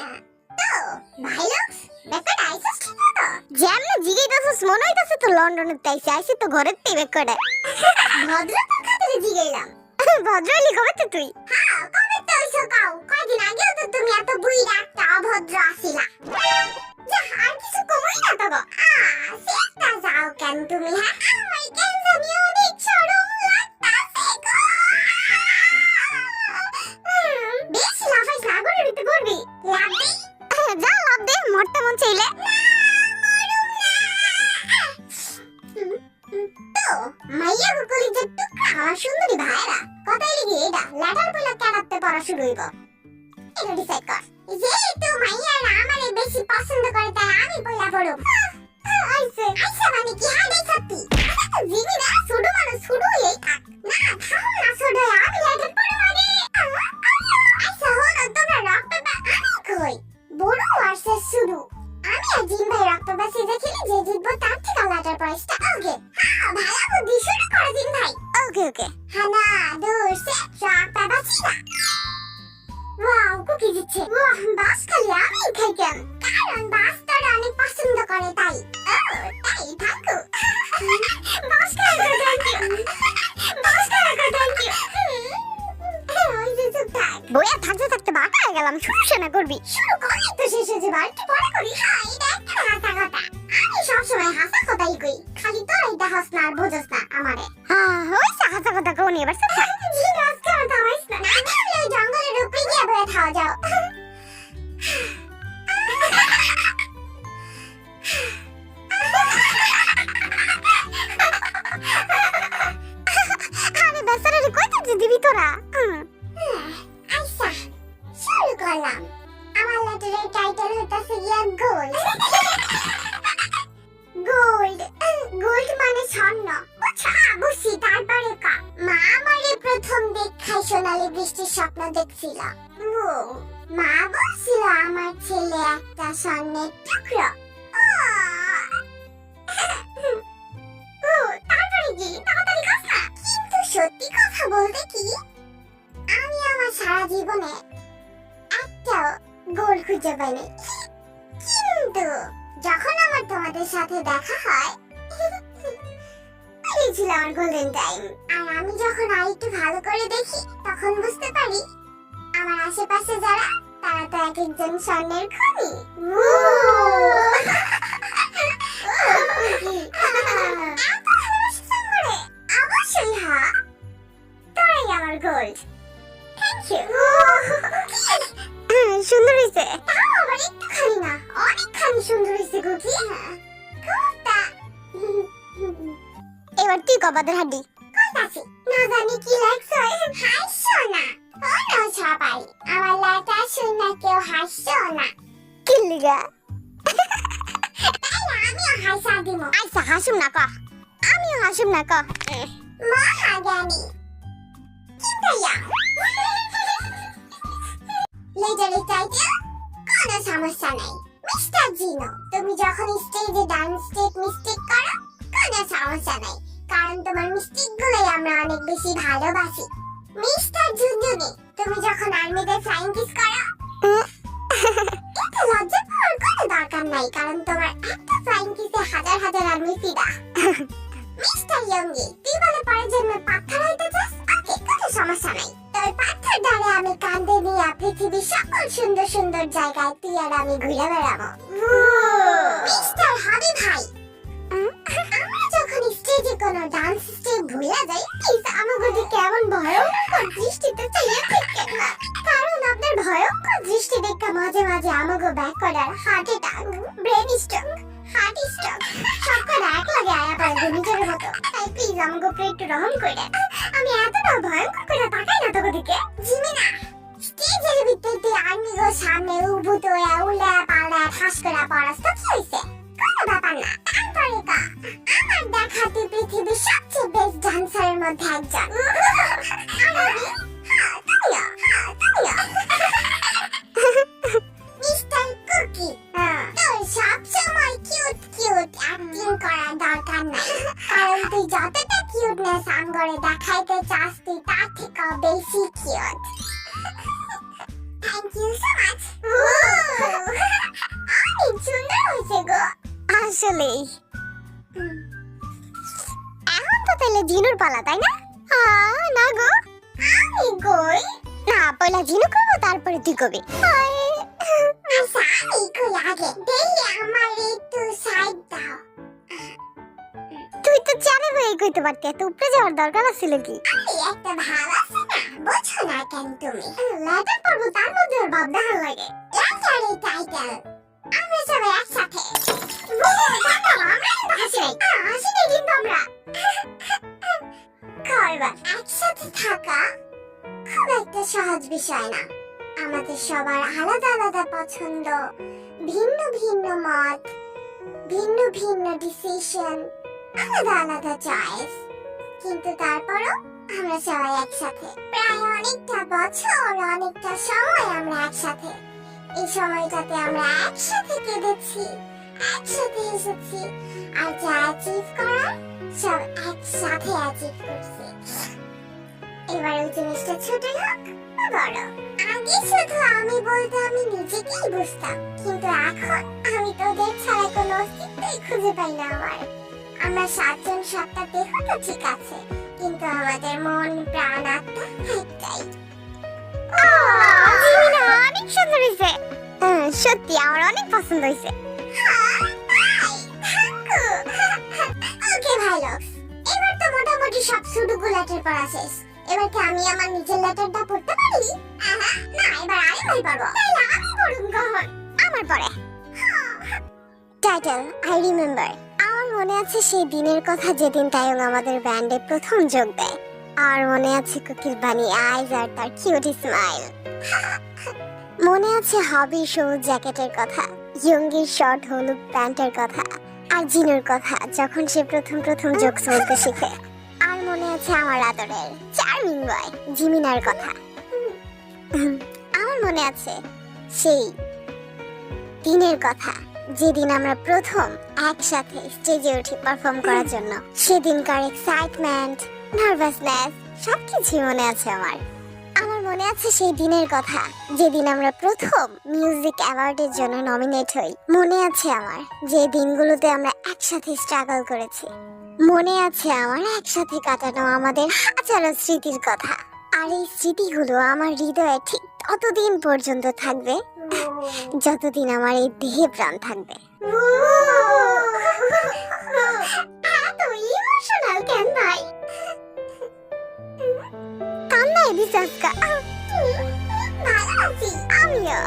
তো ভাই লোকস ব্যাপারটা আইসস ঠিক তো যেমন জিগাইতাছস মনে হইতাছে তো লন্ডনের তাইছে আইছি তো ঘরের তেই ব্যাপারটা ভদ্র তো খাতিরে জিগাইলাম ভদ্র হলি কবে তো তুই হ্যাঁ কবে তো হইছো কাও কয়দিন আগেও তো তুমি এত বুইড়া একটা অভদ্র আছিলা যা আর কিছু কমই না তো গো সেটা যাও কেন তুমি হ্যাঁ আমার কেন জানি অনেক শরম লাগতাছে গো বেশি লাফাইস না করে দিতে করবি লাভ দে যা লাভ দে মরতে মন চাইলে তো মাইয়া গুকলি যে টুকরা আমার সুন্দরী ভাইরা কথাই লিখি এটা লেটার বলে কাটাতে পড়া শুরু হইব এটা ডিসাইড কর যে তো মাইয়ারা আমারে বেশি পছন্দ করে তাই আমি পয়লা পড়ব আইছে আইছে মানে কি হাই দেই সত্যি জিমি না ছোট মানুষ ছোট হই থাক না থাম না ছোট আমি লেটার পড়ব মানে আইছে হলো তোমরা রক্ত আমি কই বড় আসছে শুরু আমি আর জিম ভাই রক্ত বাসি দেখিলি যে জিতবো তার থেকে লেটার পড়াইছটা ওকে হ্যাঁ ভালো বুদ্ধি শুরু করো জিম ভাই ওকে ওকে হানা দূর সে রক্ত বাসি না ওয়াও কুকি দিচ্ছে ওয়াহ বাস খালি আমি খাই কেন কারণ বাস তোর অনেক পছন্দ করে তাই ও তাই থাকো বাস খাই থ্যাংক ইউ বাস খাই থ্যাংক ইউ ওই যে চুপ থাক বইয়া থাকতে থাকতে বাটা হয়ে গেলাম শুরু শোনা করবি শুরু করলি তো শেষ হয়ে যাবে একটু পরে করি হ্যাঁ এটা একটা হাসা কথা আমি সবসময় হাসা কথাই কই খালি তোর এইটা হাস না আর বোঝাস না আমারে হ্যাঁ ওই হাসা কথা কোন এবার সব জি আজকে আর দাওয়াইস না আমি ওই জঙ্গলের উপরে গিয়ে বসে খাওয়া যাও আরে বেচারারে কই দিতে দিবি তোরা আচ্ছা শুরু করলাম আমার লেটারের টাইটেল হইতাছে গিয়া গোল্ড গোল্ড গোল্ড মানে স্বর্ণ বুঝছা বুঝছি তারপরে কা মা আমারে প্রথম দেখাই সোনালী বৃষ্টির স্বপ্ন দেখছিল মা বলছিল আমার ছেলে একটা স্বর্ণের টুকরো তারপরে কি তাড়াতাড়ি কথা কিন্তু সত্যি কথা বলতে কি আমি আমার সারা জীবনে একটা গোল খুঁজে পাইনি কিন্তু যখন আমার তোমাদের সাথে দেখা হয় এই ছিল আমার গোল্ডেন টাইম আর আমি যখন আরেকটু ভালো করে দেখি তখন বুঝতে পারি আমার আশেপাশে যারা তারা তো এক একজন স্বর্ণের খনি অবশ্যই হ্যাঁ তোরাই আমার গোল্ড থ্যাংক ইউ সুন্দর হয়েছে তাও আবার একটুখানি না অনেকখানি সুন্দর হয়েছে কুকি কোনটা এবার তুই কবাদের হাড্ডি কইতাছি না জানি কি লাগছে হাসছো না ওরা সবাই আমার লেটা শুনে কেউ হাসছো না কি লিগা তাই আমিও হাসা দিব আচ্ছা হাসুম না ক আমিও হাসুম না ক মহাজ্ঞানী কিন্তু লেটারের টাইটেল কোনো সমস্যা নাই মিস্টার জিনো তুমি যখন স্টেজে ডান্স স্টেপ মিস্টেক করো কোনো সমস্যা নাই কারণ তোমার মিস্টেক গুলোই আমরা অনেক বেশি ভালোবাসি মিস্টার জুনজুনি তুমি যখন আর্মিতে ফ্লাইং কিস করো এটা লজ্জা পাওয়ার কোনো দরকার নাই কারণ তোমার একটা ফ্লাইং কিসে হাজার হাজার আর্মি ফিদা মিস্টার ইয়ঙ্গি তুই বলে পরের জন্মে পাথর হইতে চাস ওকে কোনো সমস্যা নাই তোর পাথর দ্বারা আমি কাঁধে নিয়ে পৃথিবীর সকল সুন্দর সুন্দর জায়গায় তুই আর আমি ঘুরে বেড়াবো মিস্টার হাবি ভাই আমরা যখন স্টেজে কোনো ডান্স স্টেপ ভুলে যাই প্লিজ আমাদের কেমন ভয়ঙ্কর দৃষ্টিতে চাইয়ে দেখেন না কারণ আপনার ভয়ঙ্কর দৃষ্টি দেখে মাঝে মাঝে আমাকে ব্যাক করার heart attack brain stroke heart stroke সব করে এক লাগে আয়া পায় ঘূর্ণিঝড়ের মতো তাই প্লিজ আমাকে একটু রহম করে আমি এতটা ভয়ঙ্কর করে তাকাই না তোকে দিকে জিমিনা স্টেজের ভিতরে আর্মি গো সামনে উবুত হয়ে উল্লা পাল্লা ঠাস করে পড়াস তো কি হয়েছে কোনো ব্যাপার না তারপরে কা আমার দেখা তুই পৃথিবীর সবচেয়ে বেস্ট ডান্সারের মধ্যে একজন মিস্টার কুকি তোর সবসময় কিউট কিউট অ্যাক্টিং করার দরকার নাই কারণ তুই যতটা কিউটনেস আমগরে দেখাইতে চাস তুই তার থেকেও বেশি cute thank you so much জিনুর পালা তাই না? না গো, আমি কই? না পয়লা জিনু করবো তারপরে তুই কবি। আচ্ছা আমি কই আগে, দেই আমার একটু সাইড দাও। তুই তো চারে বই কইতে পারতি, এত উপরে যাওয়ার দরকার ছিল কি? আমি একটা ভাব আছে না, বোঝো না কেন তুমি? লেটার পড়বো তার মধ্যে ওর ভাব দেখার লাগে। লেটারের টাইটেল আমরা সবাই একসাথে। হাসি নেই কিন্তু আমরা করবা। একসাথে থাকা খুব একটা সহজ বিষয় না। আমাদের সবার আলাদা আলাদা পছন্দ, ভিন্ন ভিন্ন মত, ভিন্ন ভিন্ন ডিসিশন, আলাদা আলাদা চয়েস, কিন্তু তারপরও আমরা সবাই একসাথে। প্রায় অনেকটা বছর, অনেকটা সময় আমরা একসাথে। এই সময়টাতে আমরা একসাথে কেঁদেছি, একসাথে এসেছি, আর যা অ্যাচিভ করার সব একসাথে অ্যাচিভ করছি। এবার ওই জিনিসটা ছোটই হোক বা বড়। আগে শুধু আমি বলতে আমি নিজেকেই বুঝতাম, কিন্তু এখন আমি তোদের ছাড়া কোনো অস্তিত্বই খুঁজে পাই না আমার। আমরা 7 জন 7টা দেহ তো ঠিক আছে, কিন্তু আমাদের মন প্রাণ আত্মা একটাই। জিমিনা অনেক সুন্দর হইছে। সত্যি আমার অনেক পছন্দ হইছে। ওকে ভালো, এবার তো মোটামুটি সব সুডুকু লেটার পড়া শেষ। এবার কি আমি আমার নিজের লেটারটা পড়তে পারি? না, এবার আমি বই পড়বো। তাহলে আমি পড়ুন কখন? আমার পরে টাইটেল আই রিমেম্বার। আমার মনে আছে সেই দিনের কথা যেদিন তায়ং আমাদের ব্যান্ডে প্রথম যোগ দেয়। আর মনে আছে কুকির বানি আইজ আর তার কিউটি স্মাইল। মনে আছে হবির সবুজ জ্যাকেটের কথা, ইয়ঙ্গির শর্ট হলুদ প্যান্টের কথা, আর জিনুর কথা যখন সে প্রথম যোগ চলতে শিখে। আর মনে আছে আমার আদরের চার্মিং বয় জিমিনার কথা। আমার মনে আছে সেই দিনের কথা যেদিন আমরা প্রথম একসাথে স্টেজে উঠি পারফর্ম করার জন্য। সেদিনকার এক্সাইটমেন্ট, নার্ভাসনেস সবকিছু মনে আছে আমার। আমার মনে আছে সেই দিনের কথা যেদিন আমরা প্রথম মিউজিক অ্যাওয়ার্ডের জন্য নমিনেট হই। মনে আছে আমার যে দিনগুলোতে আমরা একসাথে স্ট্রাগল করেছি। মনে আছে আমার একসাথে কাটানো আমাদের হাজারো স্মৃতির কথা। আর এই স্মৃতিগুলো আমার হৃদয়ে ঠিক ততদিন পর্যন্ত থাকবে যতদিন আমার এই দেহে প্রাণ থাকবে। এত ইমোশনাল কেন ভাই? কান্নায় বিশ্বাস কা। ভালো আছি আমিও।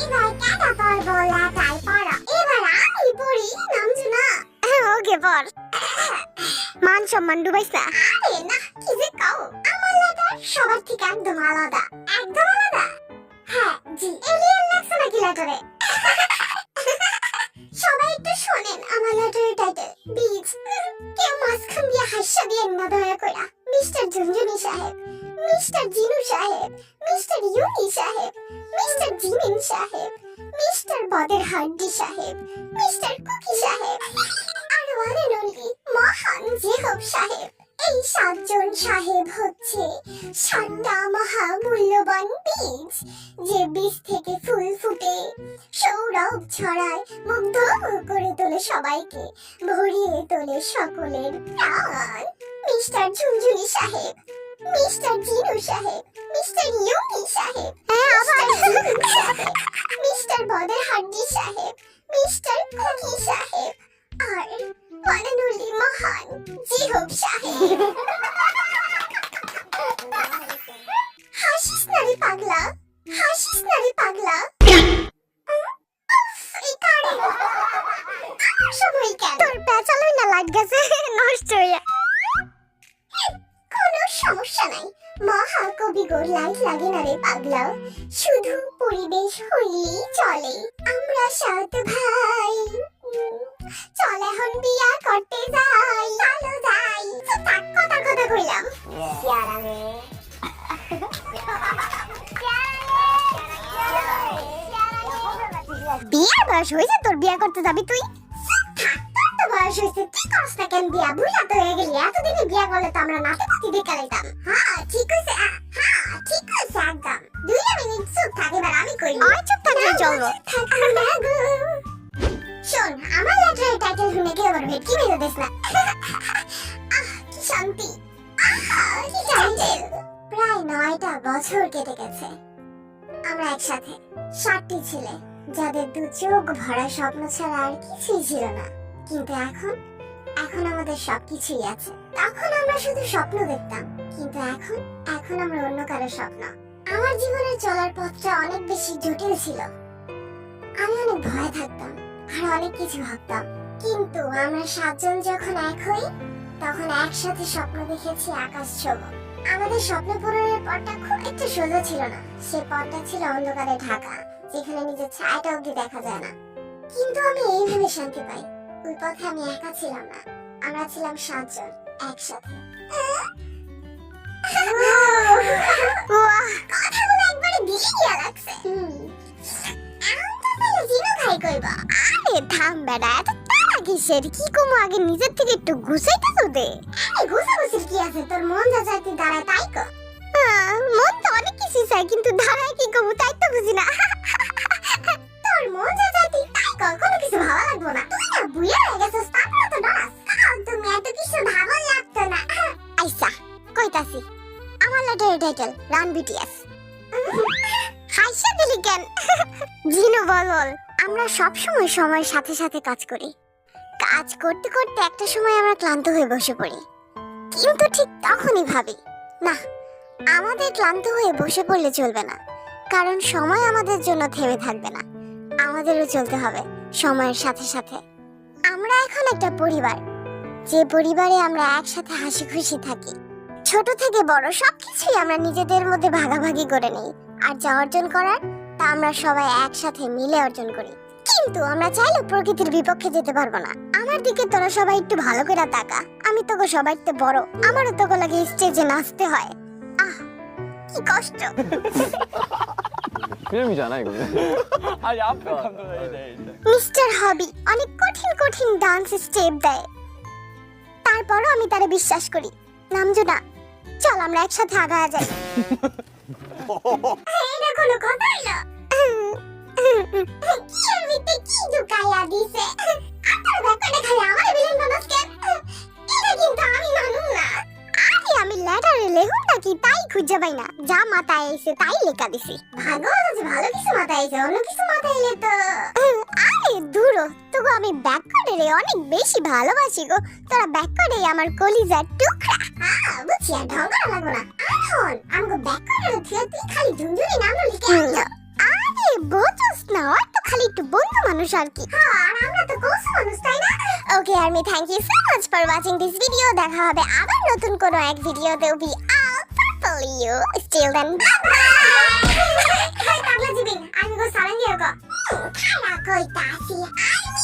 এবার কেটা পড়বো লেটার পড়ো। এবার আমি পড়ি, নামছো না? ওকে পর। মান সম্মান ডুবাইস না। আরে না, কি যে কও, আমার লেটার সবার থেকে একদম আলাদা। একদম আলাদা? হ্যাঁ জি। এলিয়েন লাগছে নাকি লেটারে? সবাই একটু শোনেন আমার লেটারের টাইটেল বীজ। কেউ মাঝখান দিয়ে হাস্য দিয়ে না দয়া কইরা। মিস্টার ঝুনঝুনি সাহেব, মিস্টার জিনু সাহেব, মিস্টার ইউনি সাহেব, মিস্টার জিমিন সাহেব, মিস্টার বদের হাড্ডি সাহেব, মিস্টার কুকি সাহেব, আর ওয়ান এন্ড অনলি মহান জেহব সাহেব। এই 7 জন সাহেব হচ্ছে 7টা মহামূল্যবান বীজ, যে বীজ থেকে ফুল ফুটে, সৌরভ ছড়ায়, মুগ্ধ করে তোলে সবাইকে, ভরিয়ে তোলে সকলের প্রাণ। মিস্টার ঝুনঝুনি সাহেব, মিস্টার জিনু সাহেব, মিস্টার ইউনি সাহেব, মিস্টার বদের হাড্ডি সাহেব, মিস্টার কুকি সাহেব, আর ওয়ান এন্ড অনলি মহান জিহব সাহেব। হাসিস না রে পাগলা, হাসিস না রে পাগলা। এই কারে আমার সময় কেন? তোর পেঁচালই না লাগ গেছে নষ্ট হইয়া। কোনো সমস্যা নাই, মহাকবি গোর লাইট লাগে না রে পাগলা। শুধু পরিবেশ হইলেই চলে। আমরা 7 ভাই, চল এখন বিয়া করতে যাই। চলো যাই। তাক কথা কইলাম। বিয়ার বয়স হয়েছে তোর, বিয়া করতে যাবি তুই? তো বয়স হয়েছে, কি করছ না কেন? বিয়া বুড়া তো হয়ে গেলি, এতদিনে বিয়া করলে তো আমরা নাতি পাতি দেখে লাইতাম। হ্যাঁ ঠিক হয়েছে, হ্যাঁ ঠিক হয়েছে একদম। 2 মিনিট চুপ থাক, এবার আমি কই। চুপ থাকলে চলবো। শোন, আমার লেটারের টাইটেল শুনে না। কি শান্তি, কি শান্তি। প্রায় 9টা বছর কেটে গেছে। আমরা একসাথে 7টি ছেলে, যাদের দু চোখ ভরা স্বপ্ন ছাড়া আর কিছুই ছিল না। কিন্তু এখন আমাদের সবকিছুই আছে। তখন আমরা শুধু স্বপ্ন দেখতাম, কিন্তু এখন আমরা অন্য কারো স্বপ্ন। আমার জীবনের চলার পথটা অনেক বেশি জটিল ছিল। আমি অনেক ভয় থাকতাম আর অনেক কিছু ভাবতাম, কিন্তু আমরা 7 জন যখন এক হই, তখন একসাথে স্বপ্ন দেখেছি আকাশ ছোঁয়া। আমাদের স্বপ্ন পূরণের পথটা খুব একটা সোজা ছিল না। সে পথটা ছিল অন্ধকারে ঢাকা, যেখানে নিজের ছায়াটা অব্দি দেখা যায় না। কিন্তু আমি এইভাবে শান্তি পাই, ওই পথে আমি একা ছিলাম না, আমরা ছিলাম 7 জন একসাথে। কথাগুলো একবারে দিলে গিয়া লাগছে। এখন তো তাহলে জিনো খাই কইবা। আরে থাম বেড়া, এত তাড়া কিসের? কি কমো আগে নিজের থেকে একটু গুছাইতে তো দে। এই ঘুষাঘুষির কি আছে? তোর মন যা চাইতে দাঁড়ায় তাই কর। মন তো অনেক কিছু চাই, কিন্তু ধারায় কি কমু তাই তো বুঝি না। তোর মন যা চাইতে তাই কর, কোনো কিছু ভালো লাগবো না। তুই না বুইয়া হয়ে গেছিস, তারপরে তো ডাস। তুমি এত কিছু ভালো লাগতো না। আইসা কইতাছি, আমার লেটারের টাইটেল রান বিটিএস। হাইসা দিলি কেন? জিনো বল। আমরা সব সময় সময়ের সাথে সাথে কাজ করি। কাজ করতে করতে একটা সময় আমরা ক্লান্ত হয়ে বসে পড়ি, কিন্তু ঠিক তখনই ভাবি, না, আমাদের ক্লান্ত হয়ে বসে পড়লে চলবে না, কারণ সময় আমাদের জন্য থেমে থাকবে না, আমাদেরও চলতে হবে সময়ের সাথে সাথে। আমরা এখন একটা পরিবার, যে পরিবারে আমরা একসাথে হাসি খুশি থাকি। ছোট থেকে বড় সবকিছুই আমরা নিজেদের মধ্যে ভাগাভাগি করে নেই, আর যা অর্জন করার তা আমরা সবাই একসাথে মিলে অর্জন করি। কিন্তু আমরা চাইলে প্রকৃতির বিপক্ষে যেতে পারবো না। আমার দিকে তোরা সবাই একটু ভালো করে তাকা, আমি তোকে সবাই তো বড়, আমারও তোকে লাগে স্টেজে নাচতে হয়। আহ কি কষ্ট। 필름이잖아 이거. 아니 앞에 감독이 মিস্টার হবি অনেক কঠিন কঠিন ডান্স স্টেপ দেয়, তারপরও আমি তারে বিশ্বাস করি। নামজো না, চল আমরা একসাথে আগায়া যাই। এটা কোনো কথা হইলো? কি এর ভিতরে কি ঢুকাইয়া দিছে? আপনার ব্যাপারটা খালি আমার বিলেন বানাস কেন? এটা কিন্তু আমি মানুম না। আরে আমি লেটারে লেখুন নাকি তাই খুঁজে পাই না, যা মাথায় এসে তাই লেখা দিছি। ভাগ্যবান যে ভালো কিছু মাথায় এসে, অন্য কিছু মাথায় এলে তো। আরে দূর, তোকে আমি ব্যাক করে রে অনেক বেশি ভালোবাসি গো। তোরা ব্যাক করে আমার কলিজার টুকরা। বুঝছি, আর ঢং করা লাগবো না। এখন আমাকে ব্যাক করে থিয়ে তুই খালি ঝুনঝুনি নাম লিখে আনলো। আরে বোঝস না, ওর তো খালি একটু বন্ধু মানুষ আর কি। আর আমরা তো কৌশল মানুষ, তাই না? Okay army, thank you so much for watching this video. দেখা হবে আবার নতুন কোনো এক ভিডিওতে। We all purple you still then hi পাগলা জীবিন, আমি গো সারাঙ্গিয়া গো। খালা কইতাছি আমি।